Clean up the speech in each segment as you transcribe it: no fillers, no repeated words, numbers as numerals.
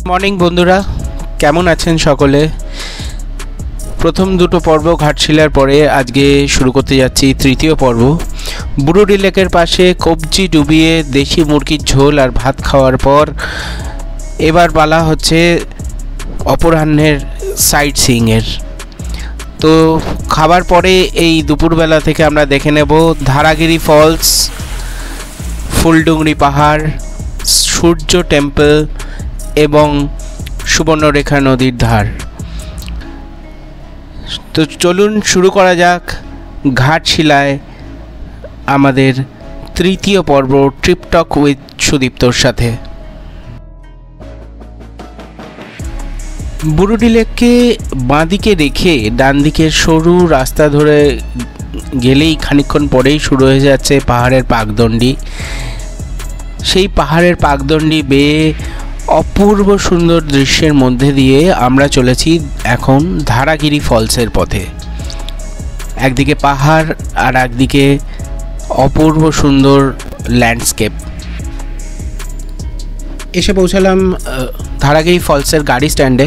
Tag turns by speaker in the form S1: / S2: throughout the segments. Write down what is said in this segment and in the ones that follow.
S1: Morning বন্ধুরা, কেমন আছেন সকলে? প্রথম দুটো পর্ব ঘাটশিলার পরে আজকে শুরু করতে যাচ্ছি তৃতীয় পর্ব। বুরুডি লেকের পাশে কবজি ডুবিয়ে দেশি মুরগির ঝোল আর ভাত খাওয়ার পর এবার পালা হচ্ছে অপরাহ্নের সাইট সিইংয়ের। তো খাবার পরে এই দুপুরবেলা থেকে আমরা দেখে নেব ধারাগিরি ফলস, ফুলডুংরি পাহাড়, সূর্য টেম্পল এবং সুবর্ণরেখা নদীর ধার। তো চলুন শুরু করা যাক ঘাটশিলায় আমাদের তৃতীয় পর্ব ট্রিপ টক উইথ সুদীপ্তর সাথে। বুরুডি লেককে বাঁদিকে রেখে ডান দিকের সরু রাস্তা ধরে গেলেই খানিকক্ষণ পরেই শুরু হয়ে যাচ্ছে পাহাড়ের পাকদণ্ডি। সেই পাহাড়ের পাকদণ্ডি বেয়ে অপূর্ব সুন্দর দৃশ্যের মধ্যে দিয়ে আমরা চলেছি এখন ধারাগিরি ফলসের পথে। একদিকে পাহাড় আর একদিকে অপূর্ব সুন্দর ল্যান্ডস্কেপ। এসে পৌঁছালাম ধারাগিরি ফলসের গাড়ি স্ট্যান্ডে।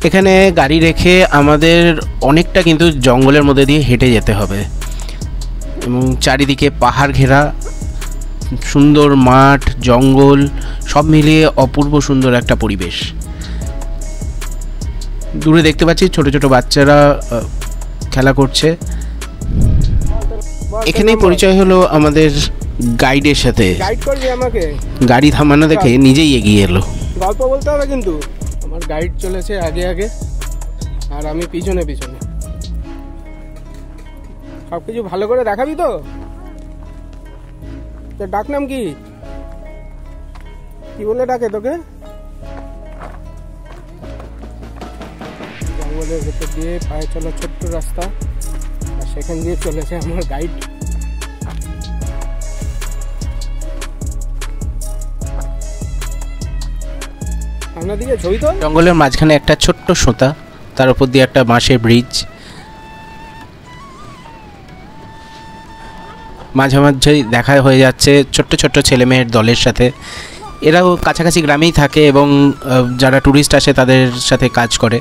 S1: এখানে গাড়ি রেখে আমাদের অনেকটা কিন্তু জঙ্গলের মধ্যে দিয়ে হেঁটে যেতে হবে এবং চারিদিকে পাহাড় ঘেরা সুন্দর মাঠ, জঙ্গল সব মিলিয়ে অপূর্ব সুন্দর একটা পরিবেশ। দূরে দেখতে পাচ্ছি ছোট ছোট বাচ্চারা খেলা করছে। এখানেই পরিচয় হলো আমাদের গাইডের সাথে।
S2: গাইড করবি আমাকে?
S1: গাড়ি থামানো দেখে নিজেই এগিয়ে এলো।
S2: গল্প বলতে হবে কিন্তু। আমার গাইড চলেছে আগে আগে আর আমি পিছনে পিছনে। সবকিছু ভালো করে দেখাবি তো? তোর ডাক নাম কি? কি বলে ডাকে তোকে? জঙ্গলের ভেতর দিয়ে পায়ে চলা ছোট্ট রাস্তা, আর সেখান দিয়ে চলেছে আমার গাইড। আপনার দিকে ছবি তো।
S1: জঙ্গলের মাঝখানে একটা ছোট্ট সোঁতা, তার উপর দিয়ে একটা বাঁশের ব্রিজ। মাঝে মাঝেই দেখা হয়ে যাচ্ছে ছোট্ট ছোট্ট ছেলে মেয়ের দলের সাথে। এরাও কাছাকাছি গ্রামেই থাকে এবং যারা ট্যুরিস্ট আসে তাদের সাথে কাজ করে।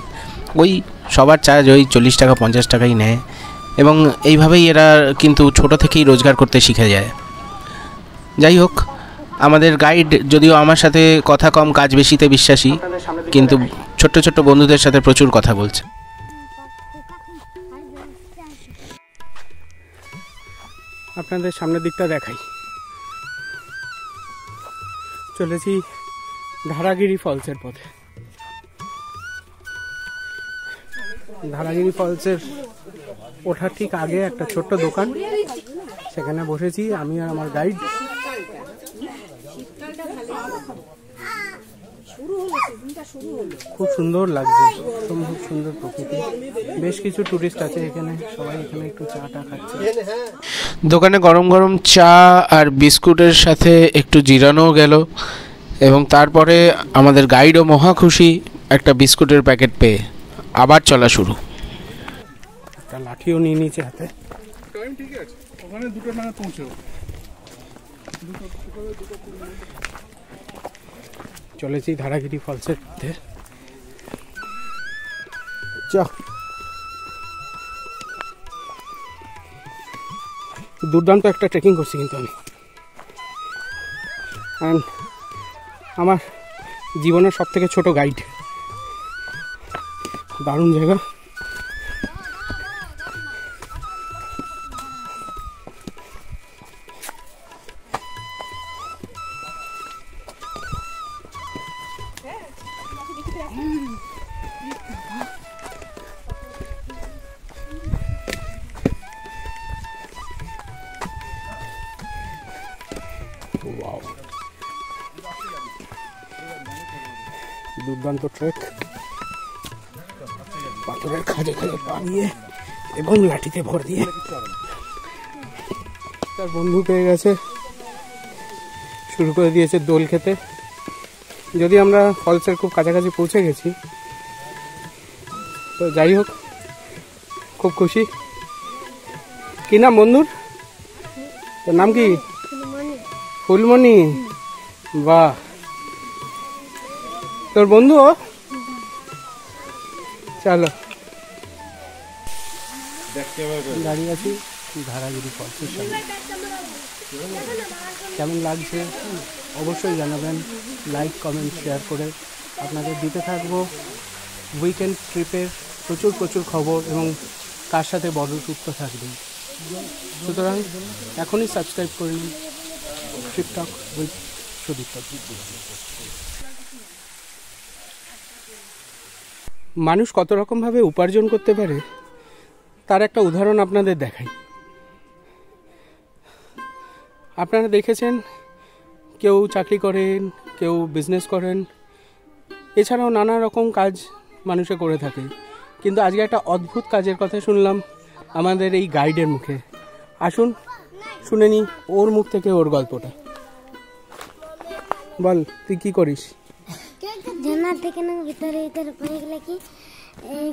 S1: ওই সবার চার্জ ওই 40 টাকা 50 টাকাই নেয় এবং এইভাবেই এরা কিন্তু ছোট থেকেই রোজগার করতে শিখে যায়। যাই হোক, আমাদের গাইড যদিও আমার সাথে কথা কম কাজ বেশিতে বিশ্বাসী, কিন্তু ছোট্ট ছোট্ট বন্ধুদের সাথে প্রচুর কথা বলছে।
S2: আপনাদের সামনের দিকটা দেখাই। চলেছি ধারাগিরি ফলসের পথে। ধারাগিরি ফলসের ওঠার ঠিক আগে একটা ছোট্ট দোকান, সেখানে বসেছি আমি আর আমার গাইড। খুব সুন্দর লাগছে, খুব সুন্দর প্রকৃতি। বেশ কিছু টুরিস্ট আছে এখানে, সবাই এখানে একটু চা টা খাচ্ছে।
S1: দোকানে গরম গরম চা আর বিস্কুটের সাথে একটু জিরানো গেল এবং তারপরে আমাদের গাইডও মহা খুশি একটা বিস্কুটের প্যাকেট পেয়ে। আবার চলা শুরু।
S2: একটা লাঠিও নিয়ে নিয়েছে হাতে।
S3: টাইম ঠিক আছে, ওখানে 2টা নাগাদ পৌঁছো।
S2: চলেছি ধারাগিরি ফলসের মধ্যে। দুর্দান্ত একটা ট্রেকিং করছি কিন্তু আমি, আমার জীবনের সব থেকে ছোট গাইড। দারুণ জায়গা। দুর্দান্ত ট্রেক, পাথরের খাঁজে খাঁজে পা দিয়ে এবং লাঠিতে ভর দিয়ে। তার বন্ধু পেয়ে গেছে, শুরু করে দিয়েছে দোল খেতে। যদি আমরা ফলসের খুব কাছাকাছি পৌঁছে গেছি, তো যাই হোক খুব খুশি। কি নাম বন্ধুর? তোর নাম কি? ফুলমণি। বাহ, তোর বন্ধু ও? চলো দাঁড়িয়ে আছি ধারাগিরি ফলসের সামনে। কেমন লাগছে অবশ্যই জানাবেন, লাইক কমেন্ট শেয়ার করে আপনাদের দিতে থাকবো উইকেন্ড ট্রিপের প্রচুর প্রচুর খবর এবং তার সাথে বড় ট্যুর তো থাকবেই। সুতরাং এখনই সাবস্ক্রাইব করে নিন ট্রিপ টক উইথ সুদীপ্ত। মানুষ কত রকমভাবে উপার্জন করতে পারে তার একটা উদাহরণ আপনাদের দেখাই। আপনারা দেখেছেন কেউ চাকরি করেন, কেউ বিজনেস করেন, এছাড়াও নানা রকম কাজ মানুষে করে থাকে। কিন্তু আজকে একটা অদ্ভুত কাজের কথা শুনলাম আমাদের এই গাইডের মুখে। আসুন শুনে নি ওর মুখ থেকে ওর গল্পটা। বল তুই কি করিস?
S4: ঝর্ণার থেকে না ভিতরে ভিতরে পড়ে গেলে কি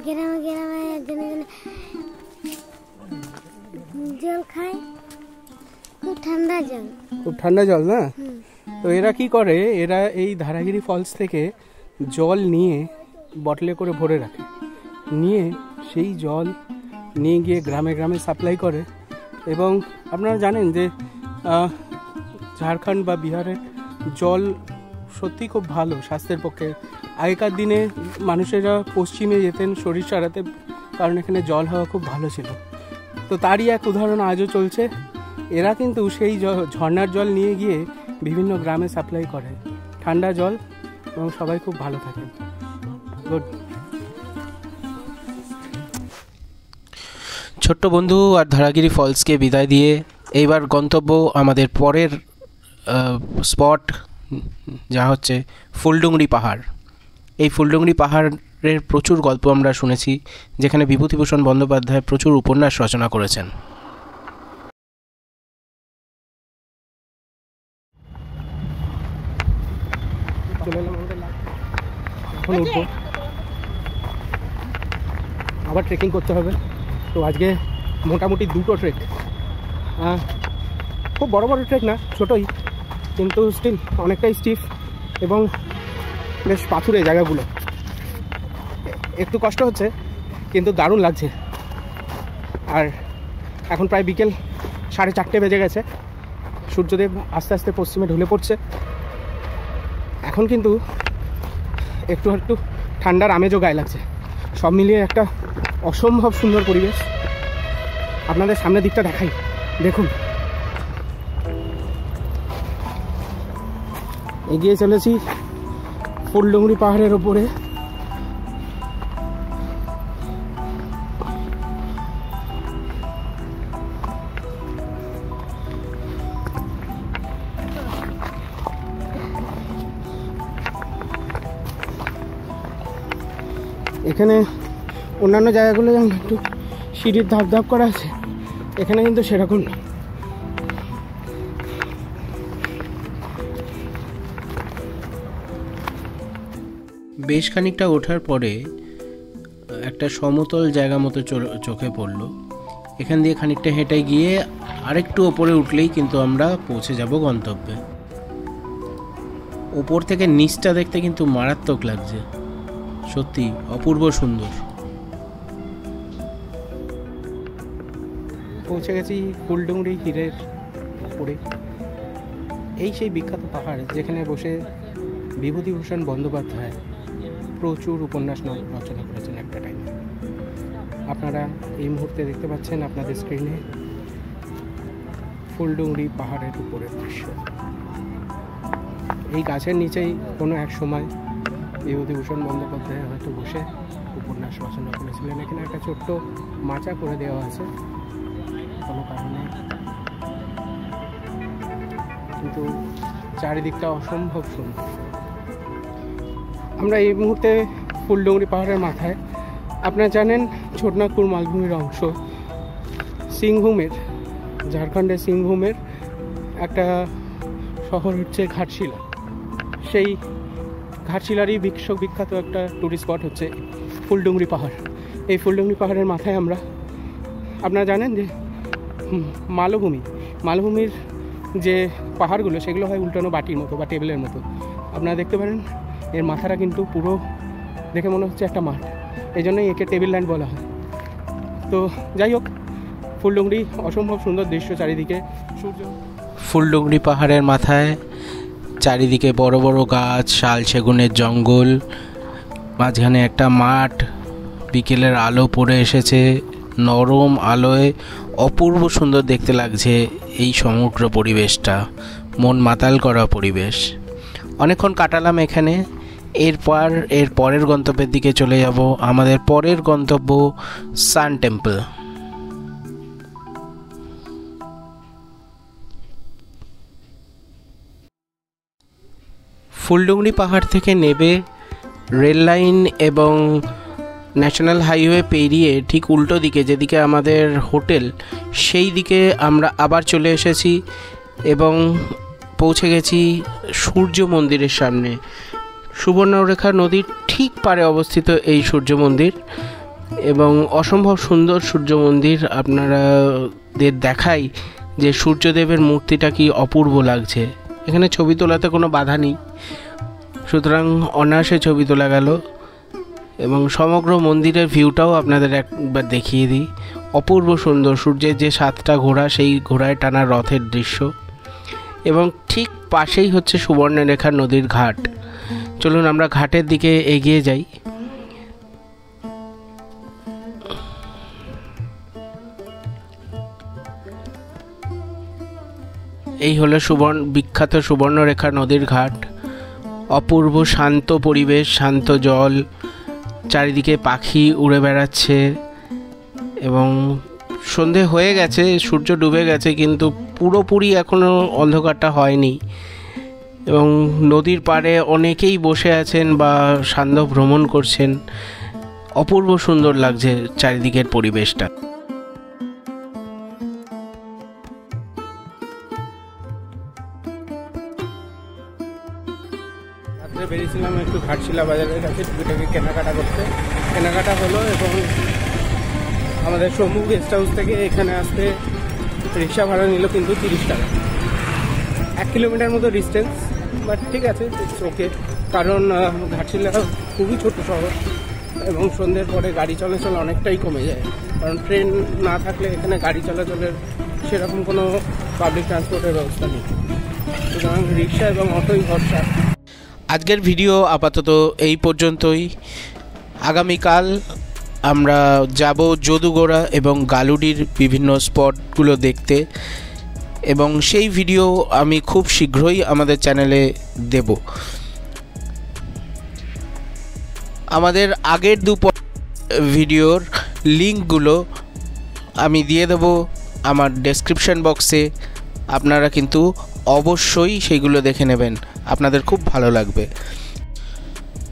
S4: গ্রামে গ্রামে জনে জনে জল খায়, খুব ঠান্ডা জল।
S2: খুব ঠান্ডা জল না? তো এরা কি করে, এরা এই ধারাগিরি ফলস থেকে জল নিয়ে বটলে করে ভরে রাখে, নিয়ে সেই জল নিয়ে গিয়ে গ্রামে গ্রামে সাপ্লাই করে। এবং আপনারা জানেন যে ঝাড়খণ্ড বা বিহারের জল সত্যি খুব ভালো স্বাস্থ্যের পক্ষে। আগেকার দিনে মানুষেরা পশ্চিমে যেতেন শরীর সারাতে, কারণ এখানে জল হাওয়া খুব ভালো ছিল। তো তারই এক উদাহরণ আজও চলছে। এরা কিন্তু সেই ঝর্ণার জল নিয়ে গিয়ে বিভিন্ন গ্রামে সাপ্লাই করে, ঠান্ডা জল, এবং সবাই খুব ভালো থাকেন। গুড।
S1: ছোট্ট বন্ধু আর ধারাগিরি ফলসকে বিদায় দিয়ে এইবার গন্তব্য আমাদের পরের স্পট, যা হচ্ছে ফুলডুংরি পাহাড়। এই ফুলডুংরি পাহাড়ের প্রচুর গল্প আমরা শুনেছি, যেখানে বিভূতিভূষণ বন্দ্যোপাধ্যায় প্রচুর উপন্যাস রচনা করেছেন।
S2: এখন উঠবো, আবার ট্রেকিং করতে হবে। তো আজকে মোটামুটি দুটো ট্রেক, খুব বড় বড় ট্রেক না, ছোটোই, কিন্তু স্টিল অনেকটাই স্টিফ এবং বেশ পাথুরে জায়গাগুলো। একটু কষ্ট হচ্ছে কিন্তু দারুণ লাগছে। আর এখন প্রায় বিকেল 4:30 বেজে গেছে, সূর্যদেব আস্তে আস্তে পশ্চিমে ঢলে পড়ছে। এখন কিন্তু একটু একটু ঠান্ডার আমেজও গায়ে লাগছে। সব মিলিয়ে একটা অসম্ভব সুন্দর পরিবেশ। আপনাদের সামনের দিকটা দেখাই, দেখুন। এগিয়ে চলেছি ফুলডুংরি পাহাড়ের ওপরে। এখানে অন্যান্য জায়গাগুলো যেমন একটু সিঁড়ির ধাপ ধাপ করা আছে, এখানে কিন্তু সেরকম না।
S1: বেশ খানিকটা ওঠার পরে একটা সমতল জায়গা মতো চোখে পড়লো। এখান দিয়ে খানিকটা হেঁটে গিয়ে আরেকটু ওপরে উঠলেই কিন্তু আমরা পৌঁছে যাব গন্তব্যে। ওপর থেকে নিচটা দেখতে কিন্তু মারাত্মক লাগছে, সত্যি অপূর্ব সুন্দর।
S2: পৌঁছে গেছি ফুলডুংরি হিলের উপরে। এই সেই বিখ্যাত পাহাড় যেখানে বসে বিভূতিভূষণ বন্দ্যোপাধ্যায় প্রচুর উপন্যাস রচনা করেছেন একটা টাইমে। আপনারা এই মুহূর্তে দেখতে পাচ্ছেন আপনাদের স্ক্রিনে ফুলডুংরি পাহাড়ের উপরের দৃশ্য। এই গাছের নিচেই কোনো এক সময় বিভূতিভূষণ বন্দ্যোপাধ্যায় হয়তো বসে উপন্যাস রচনা করেছিলেন। এখানে একটা ছোট্ট মাচা করে দেওয়া আছে কোনো কারণে, কিন্তু চারিদিকটা অসম্ভব সুন্দর। আমরা এই মুহূর্তে ফুলডুংরি পাহাড়ের মাথায়। আপনারা জানেন ছোটনাগপুর মালভূমির অংশ, সিংভূমের, ঝাড়খণ্ডের সিংভূমের একটা শহর হচ্ছে ঘাটশিলা। সেই ঘাটশিলারই বিখ্যাত একটা টুরিস্ট স্পট হচ্ছে ফুলডুংরি পাহাড়। এই ফুলডুংরি পাহাড়ের মাথায় আপনারা জানেন যে মালভূমির যে পাহাড়গুলো সেগুলো হয় উল্টানো বাটির মতো বা টেবিলের মতো। আপনারা দেখতে পারেন এর মাথাটা কিন্তু পুরো দেখে মনে হচ্ছে একটা মাঠ, এই জন্যই একে টেবিল ল্যান্ড বলা হয়। তো যাই হোক, ফুলডুংরি অসম্ভব সুন্দর দৃশ্য, চারিদিকে সূর্য।
S1: ফুলডুংরি পাহাড়ের মাথায় চারিদিকে বড় বড় গাছ, শাল সেগুনের জঙ্গল, মাঝখানে একটা মাঠ, বিকেলের আলো পড়ে এসেছে, নরম আলোয় অপূর্ব সুন্দর দেখতে লাগছে এই সমগ্র পরিবেশটা, মন মাতাল করা পরিবেশ। অনেকক্ষণ কাটালাম এখানে। এর পরের গন্তব্যের দিকে চলে যাব। আমাদের পরের গন্তব্য সান টেম্পল। ফুলডুংরি পাহাড় থেকে নেবে রেল লাইন এবং ন্যাশনাল হাইওয়ে পেরিয়ে ঠিক উল্টো দিকে যেদিকে আমাদের হোটেল, সেই দিকে আমরা আবার চলে এসেছি এবং পৌঁছে গেছি সূর্য মন্দিরের সামনে। সুবর্ণরেখা নদীর ঠিক পারে অবস্থিত এই সূর্য মন্দির এবং অসম্ভব সুন্দর সূর্য মন্দির। আপনারাদের দেখাই যে সূর্যদেবের মূর্তিটা কি অপূর্ব লাগছে। এখানে ছবি তোলাতে কোনো বাধা নেই, সুতরাং অনায়াসে ছবি তোলা গেল এবং সমগ্র মন্দিরের ভিউটাও আপনাদের একবার দেখিয়ে দিই। অপূর্ব সুন্দর, সূর্যের যে 7টা ঘোড়া, সেই ঘোড়ায় টানা রথের দৃশ্য এবং ঠিক পাশেই হচ্ছে সুবর্ণরেখা নদীর ঘাট। চলুন আমরা ঘাটের দিকে এগিয়ে যাই। এই হলো বিখ্যাত সুবর্ণরেখা নদীর ঘাট। অপূর্ব শান্ত পরিবেশ, শান্ত জল, চারিদিকে পাখি উড়ে বেড়াচ্ছে এবং সন্ধে হয়ে গেছে, সূর্য ডুবে গেছে, কিন্তু পুরোপুরি এখনও অন্ধকারটা হয়নি এবং নদীর পাড়ে অনেকেই বসে আছেন বা সান্ধ্য ভ্রমণ করছেন। অপূর্ব সুন্দর লাগছে চারিদিকের পরিবেশটা। রাত্রে বেরিয়েছিলাম একটু ঘাটশিলা বাজারের কাছে টুকিটাকি কেনাকাটা হলো এবং আমাদের সম্মুখ গেস্ট হাউস থেকে এখানে আসতে রিক্সা ভাড়া নিল কিন্তু 30 টাকা। 1 কিলোমিটার মতো ডিস্টেন্স, বাট ঠিক আছে, ইটস ওকে, কারণ ঘাটশিলা খুবই ছোট শহর এবং সন্ধ্যের পরে গাড়ি চলাচল অনেকটাই কমে যায়, কারণ ট্রেন না থাকলে এখানে গাড়ি চলাচলের সেরকম কোনো পাবলিক ট্রান্সপোর্টের ব্যবস্থা নেই, সুতরাং রিক্সা এবং অটোই ভরসা। আজকের ভিডিও আপাতত এই পর্যন্তই। আগামীকাল আমরা যাব যদুগোড়া এবং গালুডির বিভিন্ন স্পটগুলো দেখতে এবং সেই ভিডিও আমি খুব শীঘ্রই আমাদের চ্যানেলে দেব। আমাদের আগের ভিডিওর লিঙ্কগুলো আমি দিয়ে দেব আমার ডেসক্রিপশন বক্সে, আপনারা কিন্তু অবশ্যই সেইগুলো দেখে নেবেন, আপনাদের খুব ভালো লাগবে।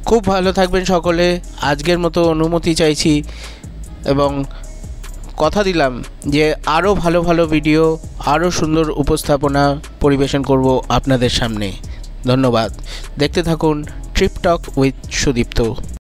S1: খুব ভালো থাকবেন সকলে। আজকের মতো অনুমতি চাইছি এবং কথা দিলাম যে আরও ভালো ভালো ভিডিও, আরও সুন্দর উপস্থাপনা পরিবেশন করব আপনাদের সামনে। ধন্যবাদ। দেখতে থাকুন ট্রিপ টক উইথ সুদীপ্ত।